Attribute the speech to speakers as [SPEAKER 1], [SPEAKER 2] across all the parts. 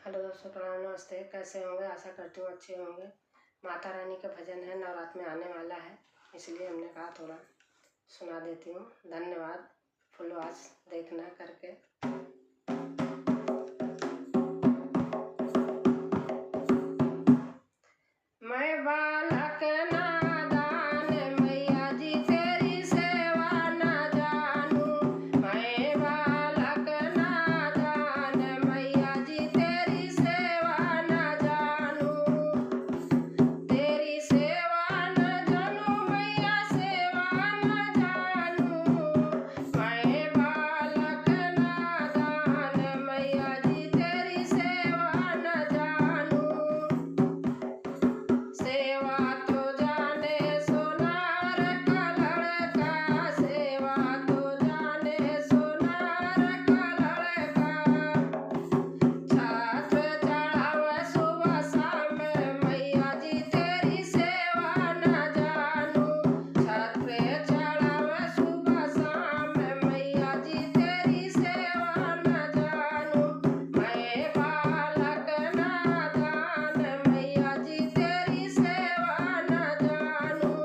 [SPEAKER 1] Hello दोस्तों, प्रणाम, नमस्ते। कैसे होंगे? आशा करती हूँ अच्छे होंगे। माता रानी का भजन है, नवरात्र में आने वाला है, इसलिए हमने कहा थोड़ा सुना देती हूँ। धन्यवाद फुल वॉच देखना करके। मैं बालक नादान मैया जी तेरी सेवा न जानूं। मैं बालक नादान मैया जी तेरी सेवा न जानूं। तेरी सेवा न जानूं मैया सेवा न जानूं। मैं बालक नादान मैया जी तेरी सेवा न जानूं। सेवा तो जाने सोनार का लड़का, सेवा तो जाने सोनार का लड़का। छत्र चढ़ावे सुबह शाम मैया जी तेरी सेवा न जानूं। छत्र चढ़ावे सुबह शाम मैया जी तेरी सेवा न जानूं। मैं बालक नादान मैया जी तेरी सेवा न जानूं।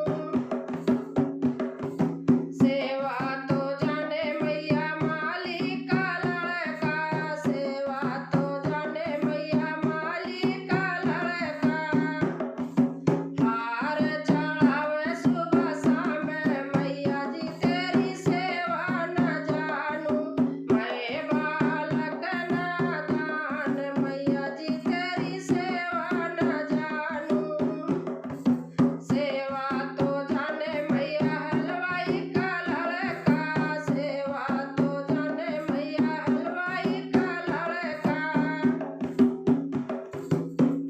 [SPEAKER 1] सेवा तो जाने मैया माली का लड़का, सेवा तो जाने मैया माली का लड़का। हार चढ़ावे सुबह शाम मैया जी तेरी सेवा न जानूं। मैं बालक नादान मैया जी तेरी सेवा न जानूं। सेवा तो जाने मैया हलवाई का लड़का, सेवा तो जाने मैया हलवाई का लड़का।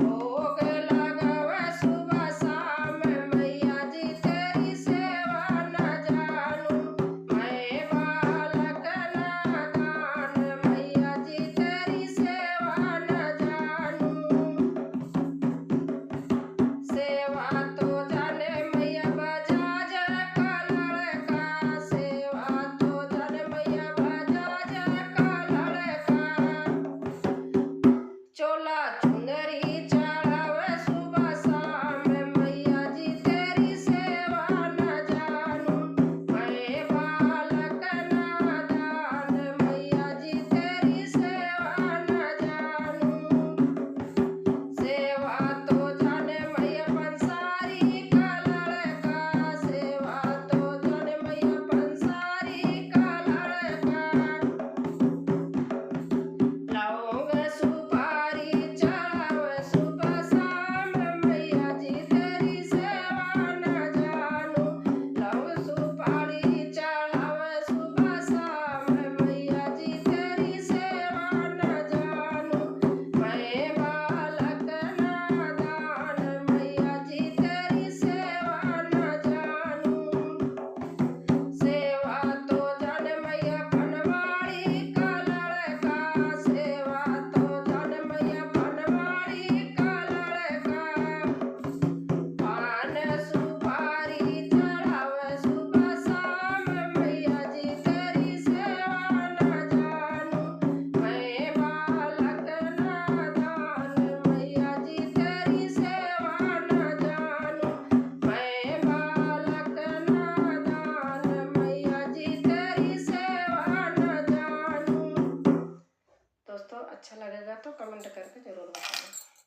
[SPEAKER 1] भोग लगावे सुबह शाम मैया जी तेरी सेवा न जानूं। मैं बालक नादान मैया जी तेरी सेवा न जानूं। सेवा तो जाने मैया बजाज का लड़का, सेवा तो जाने मैया बजाज का लड़का। चोला चुनरी चढ़ावे सुबह शाम मैया जी तेरी सेवा न जानूं। मैं बालक नादान मैया जी तेरी सेवा न जानूं। सेवा तो जाने मैया पंसारी का लड़का, सेवा तो जाने मैया पंसारी का लड़का। लौंग सुपारी चढ़ावे सुबह शाम मैया जी तेरी सेवा न जानूं। लौंग सुपारी चढ़ावे सुबह शाम मैया जी तेरी सेवा न जानूं। मैं बालक नादान मैया जी तेरी सेवा न जानूं। सेवा तो जाने मैया बनवाड़ी का लड़का, सेवा तो जाने मैया बनवाड़ी का लड़का। पान सुपारी चढ़ावे सुबह शाम मैया जी तेरी सेवा न जानूं। मैं बालक नादान मैया जी तेरी सेवा न जानूं। मैं बालक नादान मैया जी तेरी सेवा न जानूं। दोस्तों, अच्छा लगेगा तो कमेंट करके जरूर बताएं।